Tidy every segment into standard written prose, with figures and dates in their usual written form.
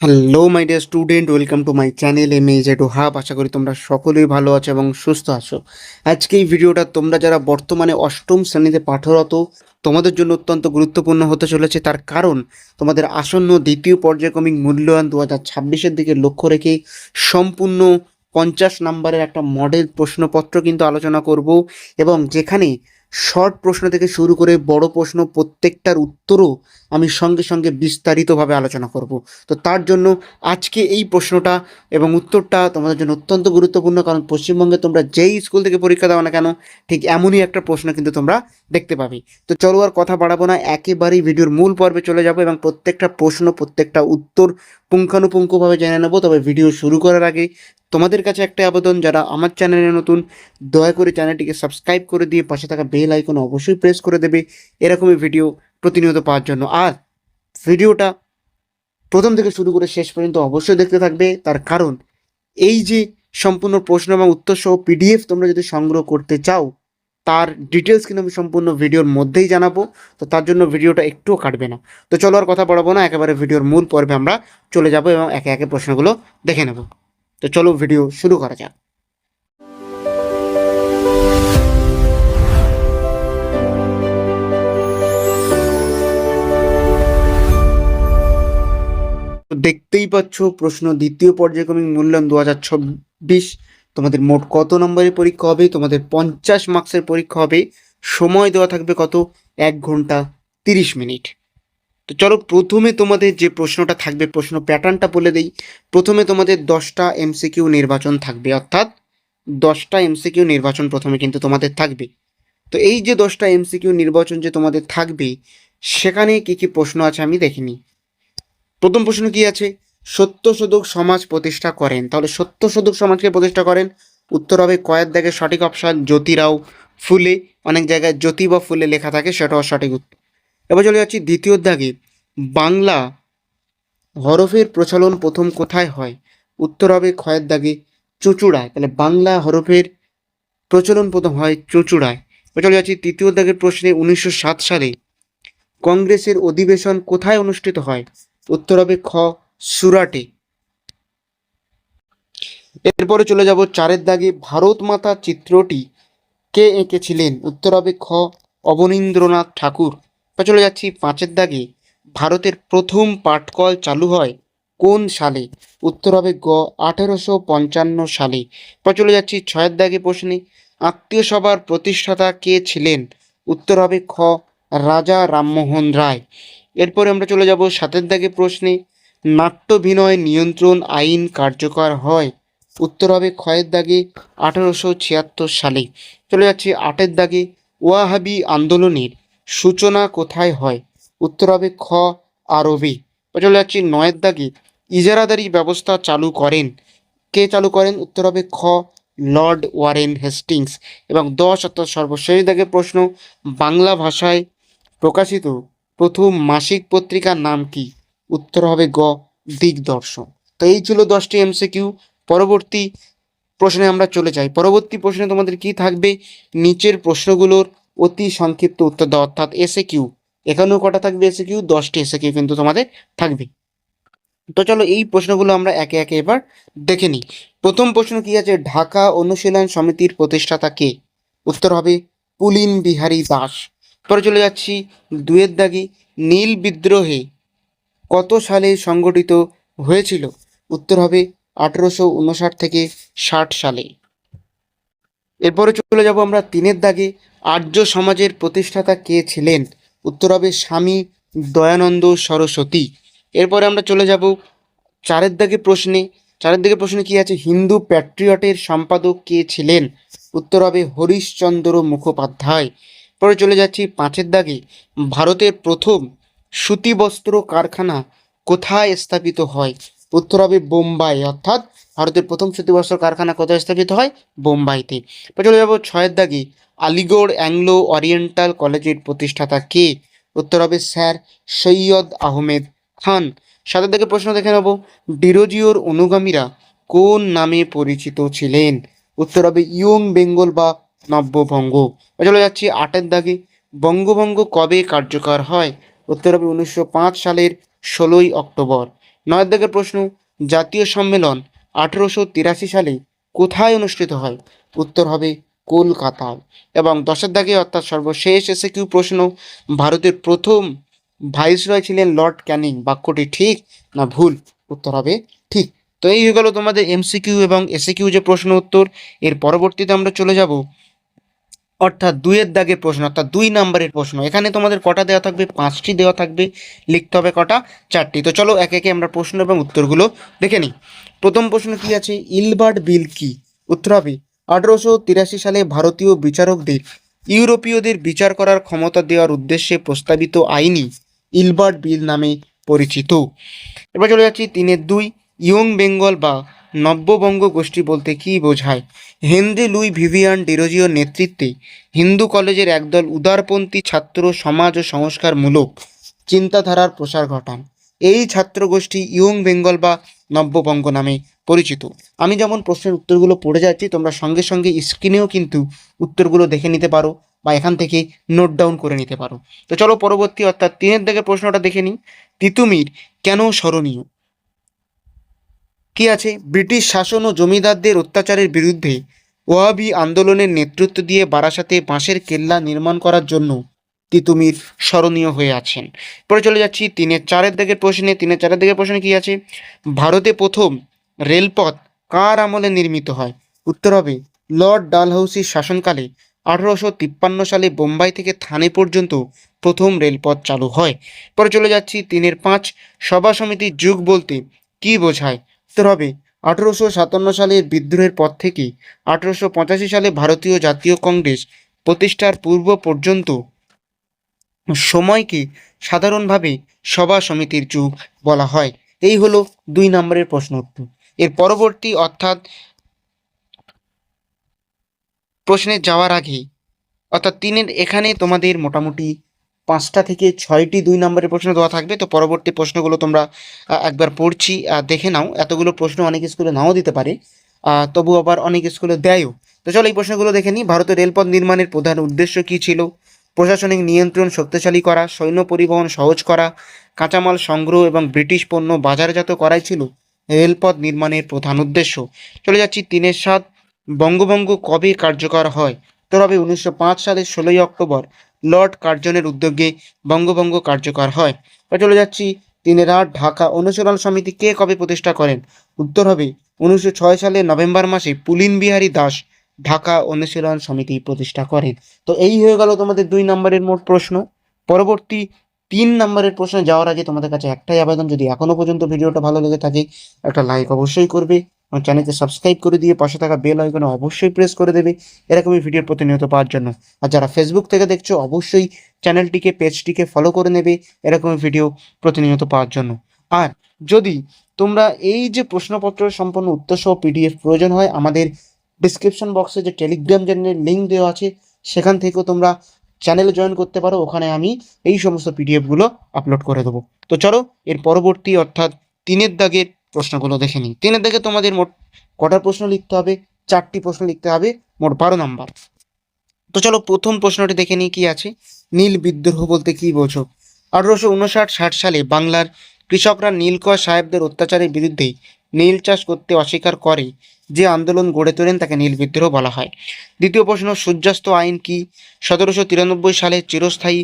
Hello my dear student, welcome to my channel MAZ2 hub. আশা করি তোমরা সকলেই ভালো আছো এবং সুস্থ আছো। আজকে এই ভিডিওটা তোমরা যারা বর্তমানে অষ্টম শ্রেণীতে পাঠরত তোমাদের জন্য অত্যন্ত গুরুত্বপূর্ণ হতে চলেছে। তার কারণ তোমাদের আসন্ন দ্বিতীয় পর্যায়ক্রমিক মূল্যায়ন 2026-এর দিকে লক্ষ্য রেখে সম্পূর্ণ 50 নম্বরের একটা মডেল প্রশ্নপত্র কিন্তু আলোচনা করব, এবং যেখানে শর্ট প্রশ্ন থেকে শুরু করে বড় প্রশ্ন প্রত্যেকটার উত্তরও আমি সঙ্গে সঙ্গে বিস্তারিতভাবে আলোচনা করব। তো তার জন্য আজকে এই প্রশ্নটা এবং উত্তরটা তোমাদের জন্য অত্যন্ত গুরুত্বপূর্ণ, কারণ পশ্চিমবঙ্গে তোমরা যেই স্কুল থেকে পরীক্ষা দাও না কেন ঠিক এমনই একটা প্রশ্ন কিন্তু তোমরা দেখতে পাবে। তো চলো আর কথা বাড়াবো না, একেবারেই ভিডিওর মূল পর্বে চলে যাবো এবং প্রত্যেকটা প্রশ্ন প্রত্যেকটা উত্তর পুঙ্খানুপুঙ্খভাবে জেনে নেবো। তবে ভিডিও শুরু করার আগে তোমাদের কাছে একটা আবেদন, যারা আমার চ্যানেলে নতুন দয়া করে চ্যানেলটিকে সাবস্ক্রাইব করে দিয়ে পাশে থাকা বেল আইকন অবশ্যই প্রেস করে দেবে এরকমই ভিডিও প্রতিনিয়ত পাওয়ার জন্য। আর ভিডিওটা প্রথম থেকে শুরু করে শেষ পর্যন্ত অবশ্যই দেখতে থাকবে, তার কারণ এই যে সম্পূর্ণ প্রশ্ন এবং উত্তর সহ PDF তোমরা যদি সংগ্রহ করতে চাও তার ডিটেলস কিন্তু আমি সম্পূর্ণ ভিডিওর মধ্যেই জানাবো। তো তার জন্য ভিডিওটা একটুও কাটবে না। তো চলো আর কথা বাড়াবো না, একেবারে ভিডিওর মূল পর্বে আমরা চলে যাব এবং একে একে প্রশ্নগুলো দেখে নেব। তো চলো ভিডিও শুরু করা যাক। তো দেখতেই পাচ্ছ, প্রশ্ন দ্বিতীয় পর্যায়ক্রমিক মূল্যায়ন 2026। তোমাদের মোট কত নম্বরের পরীক্ষা হবে? তোমাদের 50 মার্কসের পরীক্ষা হবে। সময় দেওয়া থাকবে কত? 1 ঘন্টা 30 মিনিট। তো চলো প্রথমে তোমাদের যে প্রশ্নটা থাকবে, প্রশ্ন প্যাটার্নটা বলে দেই। প্রথমে তোমাদের 10টা MCQ নির্বাচন থাকবে, অর্থাৎ 10টা MCQ নির্বাচন প্রথমে কিন্তু তোমাদের থাকবে। তো এই যে 10টা MCQ নির্বাচন যে তোমাদের থাকবে, সেখানে কি কি প্রশ্ন আছে আমি দেখিনি। প্রথম প্রশ্ন কি আছে? সত্যশোধক সমাজ প্রতিষ্ঠা করেন। তাহলে সত্যশোধক সমাজকে প্রতিষ্ঠা করেন, উত্তর হবে কয়ের দাগের সঠিক অপশন জ্যোতিরাও ফুলে। অনেক জায়গায় জ্যোতি বা ফুলে লেখা থাকে, সেটাও সঠিক উত্তর। এবার চলে যাচ্ছি দ্বিতীয় দাগে। বাংলা হরফের প্রচলন প্রথম কোথায় হয়? উত্তর হবে ক্ষয়ের দাগে চুঁচুড়ায়। তাহলে বাংলা হরফের প্রচলন প্রথম হয় চুঁচুড়ায়। এবার চলে যাচ্ছি তৃতীয় দাগের প্রশ্নে। 1907 সালে কংগ্রেসের অধিবেশন কোথায় অনুষ্ঠিত হয়? উত্তর হবে খ সুরাটে। এরপরে চলে যাব 4-এর দাগে। ভারত মাতা চিত্রটি কে এঁকেছিলেন? উত্তর হবে খ অবনীন্দ্রনাথ ঠাকুর। বা চলে যাচ্ছি 5-এর দাগে। ভারতের প্রথম পাটকল চালু হয় কোন সালে? উত্তর হবে গ 1855 সালে। বা চলে যাচ্ছি 6-এর দাগে প্রশ্নে। আত্মীয় সভার প্রতিষ্ঠাতা কে ছিলেন? উত্তর হবে খ রাজা রামমোহন রায়। এরপরে আমরা চলে যাব 7-এর দাগে প্রশ্নে। নাট্যভিনয় নিয়ন্ত্রণ আইন কার্যকর হয়? উত্তর হবে ক্ষয়ের দাগে 1876 সালে। চলে যাচ্ছি 8-এর দাগে। ওয়াহাবি আন্দোলনের সূচনা কোথায় হয়? উত্তর হবে খ আরবে। চলে যাচ্ছি 9-এর দাগে। ইজারাদারি ব্যবস্থা চালু করেন কে? চালু করেন? উত্তর হবে খ লর্ড ওয়ারেন হেস্টিংস। এবং 10 অর্থাৎ সর্বশেষ দাগে প্রশ্ন। বাংলা ভাষায় প্রকাশিত প্রথম মাসিক পত্রিকার নাম কি? উত্তর হবে গ দিগদর্শন। তো এই ছিল 10টি MCQ। পরবর্তী প্রশ্নে আমরা চলে যাই। পরবর্তী প্রশ্নে তোমাদের কি থাকবে? নিচের প্রশ্নগুলোর অতি সংক্ষিপ্ত উত্তর দাও, অর্থাৎ SAQ। এখানেও কটা থাকবে SAQ? 10টি SAQ কিন্তু তোমাদের থাকবে। তো চলো এই প্রশ্নগুলো আমরা একে একে এবার দেখে নিই। প্রথম প্রশ্ন কি আছে? ঢাকা অনুশীলন সমিতির প্রতিষ্ঠাতা কে? উত্তর হবে পুলিন বিহারী দাস। পরে চলে যাচ্ছি 2-এর দাগে। নীল বিদ্রোহে কত সালে সংগঠিত হয়েছিল? উত্তর হবে 1859 থেকে 60 সালে। এরপরে চলে যাব আমরা 3-এর দাগে। আর্য সমাজের প্রতিষ্ঠাতা কে ছিলেন? উত্তর হবে স্বামী দয়ানন্দ সরস্বতী। এরপরে আমরা চলে যাব 4-এর দাগে প্রশ্নে। 4-এর দাগে প্রশ্নে কি আছে? হিন্দু প্যাট্রিয়টের সম্পাদক কে ছিলেন? উত্তর হবে হরিশচন্দ্র মুখোপাধ্যায়। পরে চলে যাচ্ছি 5-এর দাগে। ভারতের প্রথম সুতি বস্ত্র কারখানা কোথায় স্থাপিত হয়? উত্তর হবে বোম্বাই। অর্থাৎ ভারতের প্রথম সুতি বস্ত্র কারখানা কোথায় স্থাপিত হয়? বোম্বাইতে। এবার চলে যাব 6-এর দাগে। আলিগড় অ্যাংলো ওরিয়েন্টাল কলেজের প্রতিষ্ঠাতা কে? উত্তর হবে স্যার সৈয়দ আহমেদ খান। 7-এর দাগে প্রশ্ন দেখে নেব। ডিরোজিওর অনুগামীরা কোন নামে পরিচিত ছিলেন? উত্তর হবে ইয়ং বেঙ্গল বা নব্যবঙ্গ। চলে যাচ্ছি 8-এর দাগে। বঙ্গভঙ্গ কবে কার্যকর হয়? উত্তর হবে 1905 সালের 16ই অক্টোবর। নয়ের দাগের প্রশ্ন, জাতীয় সম্মেলন 1883 সালে কোথায় অনুষ্ঠিত হয়? উত্তর হবে কলকাতায়। এবং 10এর দাগে অর্থাৎ সর্বশেষ এসএকিউ প্রশ্ন, ভারতের প্রথম ভাইসরয় ছিলেন লর্ড ক্যানিং, বাক্যটি ঠিক না ভুল? উত্তর হবে ঠিক। তো এই হয়ে গেল তোমাদের এমসিকিউ এবং এসএকিউ যে প্রশ্ন উত্তর। এর পরবর্তীতে আমরা চলে যাব অর্থাৎ 2-এর দাগের প্রশ্ন, অর্থাৎ 2 নম্বরের প্রশ্ন। এখানে তোমাদের কটা দেওয়া থাকবে? 5টি দেওয়া থাকবে, লিখতে হবে কটা? 4টি। তো চলো একে একে আমরা প্রশ্ন এবং উত্তরগুলো দেখে নিই। প্রথম প্রশ্ন কি আছে? ইলবার্ট বিল কি? উত্তর হবে 1883 সালে ভারতীয় বিচারকদের ইউরোপীয়দের বিচার করার ক্ষমতা দেওয়ার উদ্দেশ্যে প্রস্তাবিত আইনই ইলবার্ট বিল নামে পরিচিত। এবার চলে যাচ্ছি 3-2, ইয়ং বেঙ্গল বা নব্যবঙ্গ গোষ্ঠী বলতে কী বোঝায়? হেনরি লুই ভিভিয়ান ডিরোজিওর নেতৃত্বে হিন্দু কলেজের একদল উদারপন্থী ছাত্র সমাজ ও সংস্কারমূলক চিন্তাধারার প্রসার ঘটান। এই ছাত্র গোষ্ঠী ইয়ং বেঙ্গল বা নব্যবঙ্গ নামে পরিচিত। আমি যেমন প্রশ্নের উত্তরগুলো পড়ে যাচ্ছি, তোমরা সঙ্গে সঙ্গে স্ক্রিনেও কিন্তু উত্তরগুলো দেখে নিতে পারো বা এখান থেকে নোট ডাউন করে নিতে পারো। তো চলো পরবর্তী অর্থাৎ 3-এর দিকে প্রশ্নটা দেখে নিই। তিতুমির কেন স্মরণীয়? কি আছে? ব্রিটিশ শাসন ও জমিদারদের অত্যাচারের বিরুদ্ধে ওয়াহাবি আন্দোলনের নেতৃত্ব দিয়ে বারাসাতে বাঁশের কেল্লা নির্মাণ করার জন্য তিতুমির স্মরণীয় হয়ে আছেন। পরে চলে যাচ্ছি 3-4 দিকের প্রশ্নে। 3-4 দিকের প্রশ্নে কি আছে? ভারতে প্রথম রেলপথ কার আমলে নির্মিত হয়? উত্তর হবে লর্ড ডালহৌসির শাসনকালে 1853 সালে বোম্বাই থেকে থানে পর্যন্ত প্রথম রেলপথ চালু হয়। পরে চলে যাচ্ছি 3-5, সভা সমিতির যুগ বলতে কী বোঝায়? উত্তর হবে 1857 সালের বিদ্রোহের পর থেকে 1885 সালে ভারতীয় জাতীয় কংগ্রেস প্রতিষ্ঠার পূর্ব পর্যন্ত সময়কে সাধারণভাবে সভা সমিতির যুগ বলা হয়। এই হলো 2 নম্বরের প্রশ্ন উত্তর। এর পরবর্তী অর্থাৎ প্রশ্নে যাওয়ার আগে অর্থাৎ 3-এর এখানে তোমাদের মোটামুটি 5টা থেকে 6টি 2 নম্বরের প্রশ্ন দেওয়া থাকবে। তো পরবর্তী প্রশ্নগুলো তোমরা একবার পড়ছি, দেখে নাও। এতগুলো প্রশ্ন অনেক স্কুলে নাও দিতে পারে, তবু আবার অনেক স্কুলে দেয়ও। তো চলো এই প্রশ্নগুলো দেখে নিই। ভারতের রেলপথ নির্মাণের প্রধান উদ্দেশ্য কী ছিল? প্রশাসনিক নিয়ন্ত্রণ শক্তিশালী করা, সৈন্য পরিবহন সহজ করা, কাঁচামাল সংগ্রহ এবং ব্রিটিশ পণ্য বাজারজাত করাই ছিল রেলপথ নির্মাণের প্রধান উদ্দেশ্য। চলে যাচ্ছি 3-7, বঙ্গভঙ্গ কবে কার্যকর হয়? উত্তর হবে 1905 সালের 16ই অক্টোবর লর্ড কার্জনের উদ্যোগে বঙ্গভঙ্গ কার্যকর হয়। এবার চলে যাচ্ছি 3-8, ঢাকা অনুশীলন সমিতি কে কবে প্রতিষ্ঠা করেন? উত্তর হবে 1906 সালের নভেম্বর মাসে পুলিন বিহারী দাস ঢাকা অনুশীলন সমিতি প্রতিষ্ঠা করেন। তো এই হয়ে গেল তোমাদের 2 নম্বরের মোট প্রশ্ন। পরবর্তী 3 নম্বরের প্রশ্নে যাওয়ার আগে তোমাদের কাছে একটাই আবেদন, যদি এখনো পর্যন্ত ভিডিওটা ভালো লেগে থাকে একটা লাইক অবশ্যই করবে এবং চ্যানেলকে সাবস্ক্রাইব করে দিয়ে পাশে থাকা বেল আইকনে অবশ্যই প্রেস করে দেবে এরকমই ভিডিও প্রতিনিয়ত পাওয়ার জন্য। আর যারা ফেসবুক থেকে দেখছো অবশ্যই চ্যানেলটিকে পেজটিকে ফলো করে নেবে এরকমই ভিডিও প্রতিনিয়ত পাওয়ার জন্য। আর যদি তোমরা এই যে প্রশ্নপত্র সম্পূর্ণ উত্তর সহ পিডিএফ প্রয়োজন হয়, আমাদের ডিসক্রিপশন বক্সে যে টেলিগ্রাম চ্যানেলের লিঙ্ক দেওয়া আছে সেখান থেকেও তোমরা চ্যানেলে জয়েন করতে পারো। ওখানে আমি এই সমস্ত পিডিএফগুলো আপলোড করে দেবো। তো চলো এর পরবর্তী অর্থাৎ 3-এর দাগের প্রশ্নগুলো দেখে নিই। 3-এর দাগে তোমাদের মোট কটা প্রশ্ন লিখতে হবে? 4টি প্রশ্ন লিখতে হবে, মোট 12 নাম্বার। তো চলো প্রথম প্রশ্নটি দেখে নিই কি আছে। নীল বিদ্রোহ বলতে কী বোঝো? 1859-60 সালে বাংলার কৃষকরা নীলকর সাহেবদের অত্যাচারের বিরুদ্ধে নীল চাষ করতে অস্বীকার করে যে আন্দোলন গড়ে তোলেন তাকে নীল বিদ্রোহ বলা হয়। দ্বিতীয় প্রশ্ন, সূর্যাস্ত আইন কি? 1793 সালে চিরস্থায়ী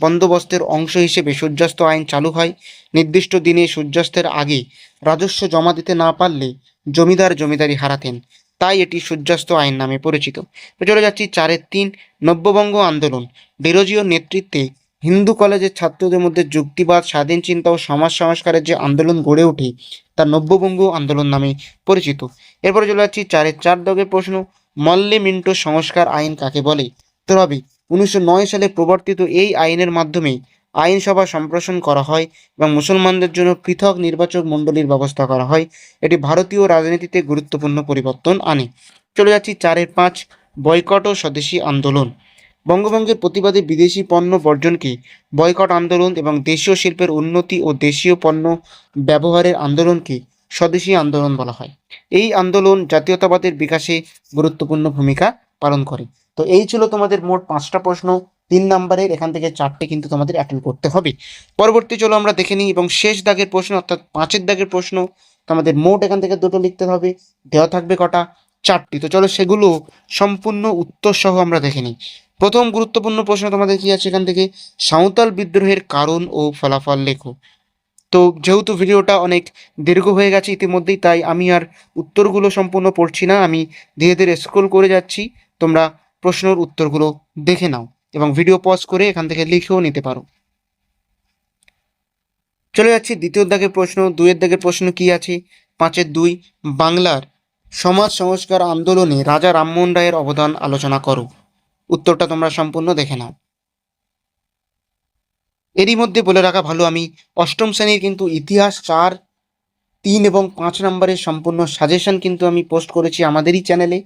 বন্দোবস্তের অংশ হিসেবে সূর্যাস্ত আইন চালু হয়। নির্দিষ্ট দিনে সূর্যাস্তের আগে রাজস্ব জমা দিতে না পারলে জমিদার জমিদারি হারাতেন, তাই এটি সূর্যাস্ত আইন নামে পরিচিত। তো চলে যাচ্ছি 4-3, নব্যবঙ্গ আন্দোলন। ডিরোজিওর নেতৃত্বে হিন্দু কলেজের ছাত্রদের মধ্যে যুক্তিবাদ, স্বাধীন চিন্তা ও সমাজ সংস্কারের যে আন্দোলন গড়ে ওঠে তা নব্যবঙ্গ আন্দোলন নামে পরিচিত। এরপরে চলে যাচ্ছি 4-4 দাগের প্রশ্ন, মল্লে মিন্টো সংস্কার আইন কাকে বলে? উত্তর হবে 1909 সালে প্রবর্তিত এই আইনের মাধ্যমে আইনসভা সম্প্রসারণ করা হয় এবং মুসলমানদের জন্য পৃথক নির্বাচক মণ্ডলীর ব্যবস্থা করা হয়। এটি ভারতীয় রাজনীতিতে গুরুত্বপূর্ণ পরিবর্তন আনে। চলে যাচ্ছি 4-5, বয়কট ও স্বদেশী আন্দোলন। বঙ্গভঙ্গের প্রতিবাদে বিদেশি পণ্য বর্জনকে বয়কট আন্দোলন এবং দেশীয় শিল্পের উন্নতি ও দেশীয় পণ্য ব্যবহারের আন্দোলনকে স্বদেশী আন্দোলন বলা হয়। এই আন্দোলন জাতীয়তাবাদের বিকাশে গুরুত্বপূর্ণ ভূমিকা পালন করে। তো এই ছিল তোমাদের মোট 5টা প্রশ্ন। নাম্বারের, এখান থেকে 4টে কিন্তু তোমাদের অ্যাটেন্ড করতে হবে। পরবর্তী চলো আমরা দেখে নিই, এবং শেষ দাগের প্রশ্ন অর্থাৎ 5 দাগের প্রশ্ন তোমাদের মোট এখান থেকে 2টো লিখতে হবে, দেওয়া থাকবে কটা? 4টি। তো চলো সেগুলো সম্পূর্ণ উত্তর সহ আমরা দেখে নিই। প্রথম গুরুত্বপূর্ণ প্রশ্ন তোমাদের কি আছে এখান থেকে, সাঁওতাল বিদ্রোহের কারণ ও ফলাফল লেখো। তো যেহেতু ভিডিওটা অনেক দীর্ঘ হয়ে গেছে ইতিমধ্যেই, তাই আমি আর উত্তরগুলো সম্পূর্ণ পড়ছি না, আমি ধীরে ধীরে স্ক্রোল করে যাচ্ছি। তোমরা প্রশ্নের উত্তরগুলো দেখে নাও এবং ভিডিও পজ করে এখান থেকে লিখেও নিতে পারো। চলে যাচ্ছি দ্বিতীয় দাগের প্রশ্ন। 2 দাগের প্রশ্ন কি আছে, 5-2, বাংলার সমাজ সংস্কার আন্দোলনে রাজা রামমোহন রায়ের অবদান আলোচনা করো। উত্তরটা তোমরা সম্পূর্ণ দেখে নাও। এরই মধ্যে বলে রাখা ভালো, আমি অষ্টম শ্রেণীর কিন্তু ইতিহাস 4, 3 এবং 5 নম্বরের সম্পূর্ণ সাজেশন কিন্তু আমি পোস্ট করেছি আমাদেরই চ্যানেলে,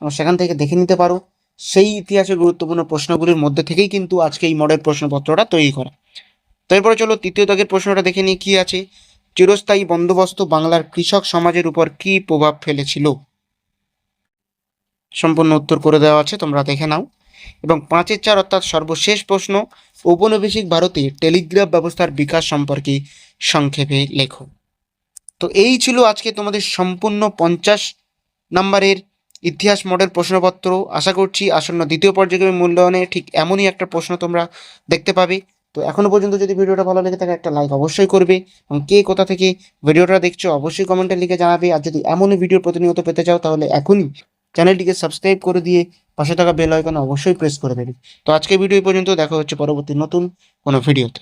এবং সেখান থেকে দেখে নিতে পারো। সেই ইতিহাসের গুরুত্বপূর্ণ প্রশ্নগুলির মধ্যে থেকেই কিন্তু আজকে এই মডেল প্রশ্নপত্রটা তৈরি করা। তো এরপরে চলো তৃতীয় দাগের প্রশ্নটা দেখে নিই কি আছে, চিরস্থায়ী বন্দোবস্ত বাংলার কৃষক সমাজের উপর কী প্রভাব ফেলেছিল। সম্পূর্ণ উত্তর করে দেওয়া আছে, তোমরা দেখে নাও। এবং 5-4 অর্থাৎ সর্বশেষ প্রশ্ন, ঔপনিবেশিক ভারতে টেলিগ্রাফ ব্যবস্থার বিকাশ সম্পর্কে সংক্ষেপে লেখো। তো এই ছিল আজকে তোমাদের সম্পূর্ণ 50 নম্বরের ইতিহাস মডেল প্রশ্নপত্র। আশা করছি আসন্ন দ্বিতীয় পর্যায়ক্রমিক মূল্যায়নে ঠিক এমনই একটা প্রশ্ন তোমরা দেখতে পাবে। তো এখনো পর্যন্ত যদি ভিডিওটা ভালো লেগে থাকে একটা লাইক অবশ্যই করবে, এবং কে কোথা থেকে ভিডিওটা দেখছো অবশ্যই কমেন্টে লিখে জানাবে। আর যদি এমনই ভিডিও প্রতিনিয়ত পেতে চাও তাহলে এখনই চ্যানেলটিকে সাবস্ক্রাইব করে দিয়ে পাশে থাকা বেল আইকনে অবশ্যই প্রেস করে দেবে। তো আজকে ভিডিও পর্যন্ত, দেখা হচ্ছে পরবর্তী নতুন কোনো ভিডিওতে।